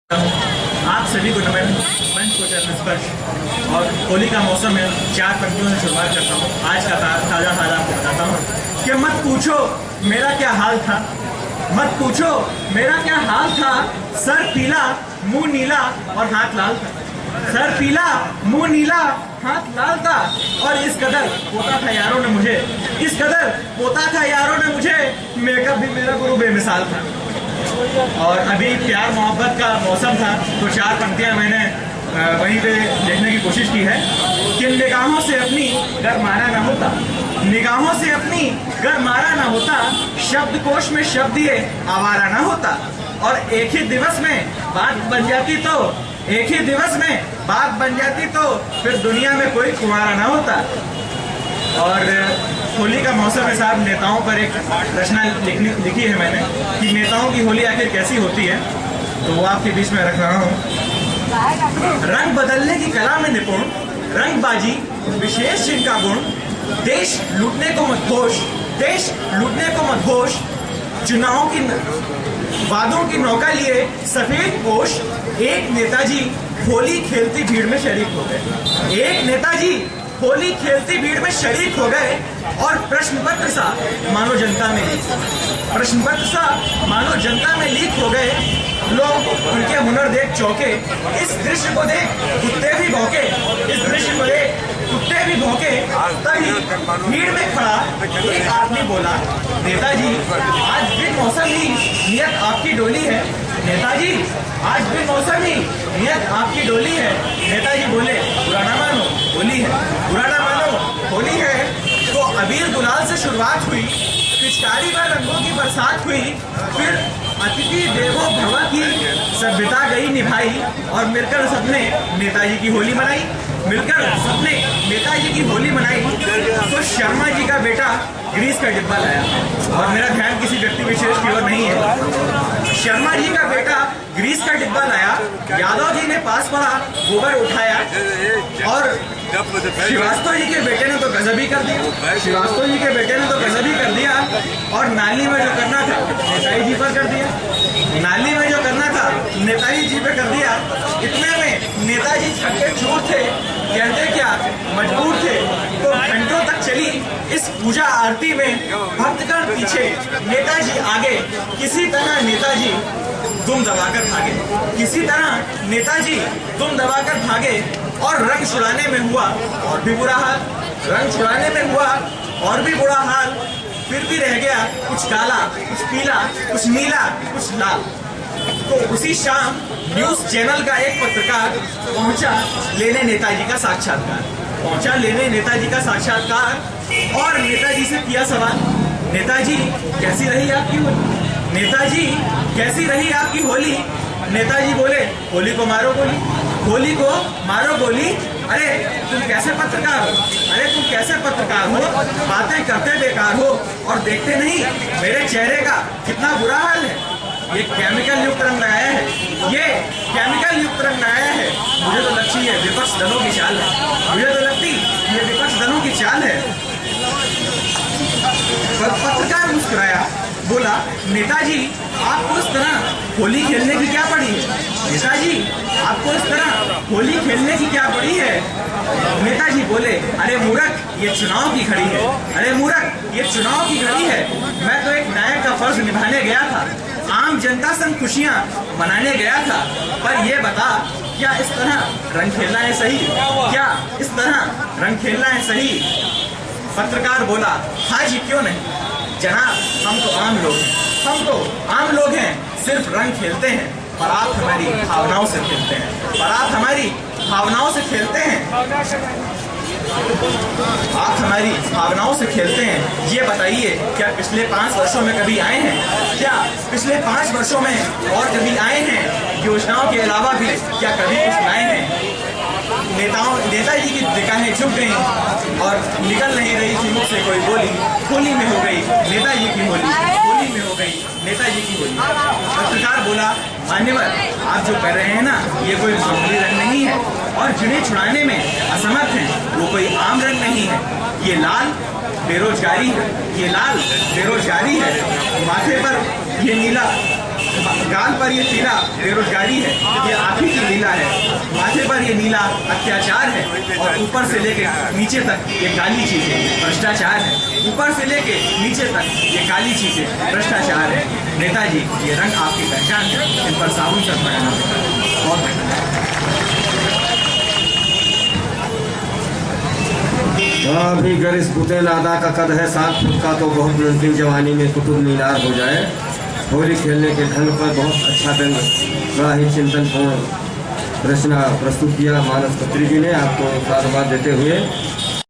आप सभी को नमन। मंच को चरण स्पर्श और होली का मौसम है। 4 पंक्तियों से शुरुआत करता हूँ। आज का ताज़ा हाल आपको बताता हूँ कि मत पूछो मेरा क्या हाल था, मत पूछो मेरा क्या हाल था। सर पीला मुंह नीला और हाथ लाल था, सर पीला मुंह नीला हाथ लाल था। और इस कदर पोता था यारों ने मुझे, इस कदर पोता था यारों ने मुझे, मेकअप भी मेरा गुरु बेमिसाल था। और अभी प्यार मोहब्बत का मौसम था तो 4 पंक्तियां मैंने वहीं पे देखने की कोशिश की है कि निगाहों से अपनी गर मारा ना होता, निगाहों से अपनी गर मारा ना होता, शब्दकोश में शब्द दिए आवारा ना होता। और एक ही दिवस में बात बन जाती तो, एक ही दिवस में बात बन जाती तो फिर दुनिया में कोई कुंवारा ना होता। और होली का मौसम है साहब, नेताओं पर एक रचना लिखी है मैंने कि नेताओं की होली आखिर कैसी होती है, तो वो आपके बीच में रख रहा हूँ। रंग बदलने की कला में निपुण, रंगबाजी विशेष जिनका गुण, देश लूटने को मदहोश, देश लूटने को मदहोश, चुनाव की वादों की नौका लिए सफेद पोश। एक नेताजी होली खेलती भीड़ में शरीक हो गए, एक नेताजी होली खेलती भीड़ में शरीक हो गए। और प्रश्न पत्र सा मानो जनता में लीक, प्रश्न पत्र सा मानो जनता में लीक हो गए। लोग उनके हुनर देख चौके, इस दृश्य को देख कुत्ते भी भौंके, इस दृश्य को देख कुत्ते भी भौंके। तभी भीड़ में खड़ा एक आदमी बोला, नेताजी आज भी मौसम ही नियत आपकी डोली है, नेताजी आज भी मौसम ही नियत आपकी डोली है। नेताजी बोले बुरा ना मानो होली है, बुरा ना मानो होली है। तो अबीर गुलाल से शुरुआत हुई, पिचकारी पर रंगों की बरसात हुई, फिर अतिथि देवो भव की सभ्यता गई निभाई। और मिलकर सबने नेताजी की होली मनाई, मिलकर सबने नेताजी की होली मनाई। तो शर्मा जी का बेटा ग्रीस का डिब्बा लाया, और मेरा ध्यान किसी व्यक्ति विशेष की ओर नहीं है। शर्मा जी का बेटा ग्रीस का डिब्बा लाया, यादव जी ने पास पड़ा गोबर उठाया, और श्रीवास्तव जी के बेटे ने तो गजब ही कर दिया, श्रीवास्तव जी के बेटे ने तो गजब ही कर दिया। और नाली में जो करना था नेताजी जी पर कर दिया, नाली में जो करना था नेताजी जी पे कर दिया। इतने में नेताजी छक्के चूर थे, कहते क्या मजबूर थे। तो घंटों तक चली इस पूजा आरती में भक्तगण पीछे, नेताजी आगे, किसी तरह नेताजी दुम दबाकर भागे, किसी तरह नेताजी दुम दबाकर भागे। और रंग छुड़ाने में हुआ और भी बुरा हाल, रंग छुड़ाने में हुआ और भी बुरा हाल। फिर भी रह गया कुछ काला, कुछ पीला, कुछ नीला, कुछ लाल। तो उसी शाम न्यूज चैनल का एक पत्रकार पहुंचा लेने नेताजी का साक्षात्कार, पहुंचा लेने नेताजी का साक्षात्कार। और नेताजी से किया सवाल, नेताजी कैसी रही आपकी होली, नेताजी कैसी रही आपकी होली। नेताजी बोले होली को मारो गोली, होली को मारो गोली। अरे तुम कैसे पत्रकार हो, अरे तुम कैसे पत्रकार हो, बातें करते बेकार हो और देखते नहीं मेरे चेहरे का कितना बुरा हाल है। ये केमिकल युक्त रंग लगाया है, ये केमिकल युक्त रंग लगाया है। मुझे तो लगती है विपक्ष दलों की चाल है, मुझे तो लगती ये विपक्ष दलों की चाल है। पत्रकार मुस्कुराया, बोला नेताजी आपको इस तरह होली खेलने की क्या पड़ी है, नेताजी आपको इस तरह होली खेलने की क्या पड़ी है। नेताजी बोले अरे मूर्ख ये चुनाव की घड़ी है, अरे मूर्ख ये चुनाव की घड़ी है। मैं तो एक नायक का फर्ज निभाने गया था, आम जनता संग खुशियां मनाने गया था। पर ये बता क्या इस तरह रंग खेलना है सही, क्या इस तरह रंग खेलना है सही। पत्रकार बोला हाँ जी क्यों नहीं जनाब, हम तो आम लोग हैं, हम तो आम लोग हैं, सिर्फ रंग खेलते हैं, पर आप हमारी भावनाओं से खेलते हैं, पर आप हमारी भावनाओं से खेलते हैं, आप हमारी भावनाओं से खेलते हैं। ये बताइए क्या पिछले 5 वर्षों में कभी आए हैं, क्या पिछले 5 वर्षों में और कभी आए हैं, योजनाओं के अलावा भी क्या कभी कुछ लाए हैं। नेताजी की निगाहें झुक गई और निकल नहीं रही थी मुख से कोई बोली। होली में हो गई नेताजी की होली, होली में हो गई नेताजी की होली। पत्रकार बोला मान्यवर आप जो कर रहे हैं ना ये कोई मामूली रंग नहीं है, और जिन्हें छुड़ाने में असमर्थ हैं वो कोई आम रंग नहीं है। ये लाल बेरोजगारी है, ये लाल बेरोजगारी है। माथे पर ये नीला गाल पर ये पीला बेरोजगारी है, ये आंखें की नीला है, माथे पर ये नीला अत्याचार है, और ऊपर से लेके नीचे तक ये काली चीजें भ्रष्टाचार है। ऊपर से लेके नीचे तक ये काली चीजें भ्रष्टाचार है। नेताजी, ये रंग आपकी पहचान है, इन पर साबुन से लगाना पड़ता है। बहुत धन्यवाद। अभी गर इस बुते नादा का कद है 7 फुट का, तो बहुत मुमकिन जवानी में कुतुब मीनार हो जाए। होली खेलने के ढंग पर बहुत अच्छा ढंग, बड़ा ही चिंतनपूर्ण रचना प्रस्तुत किया मानस खत्री जी ने। आपको साधुवाद देते हुए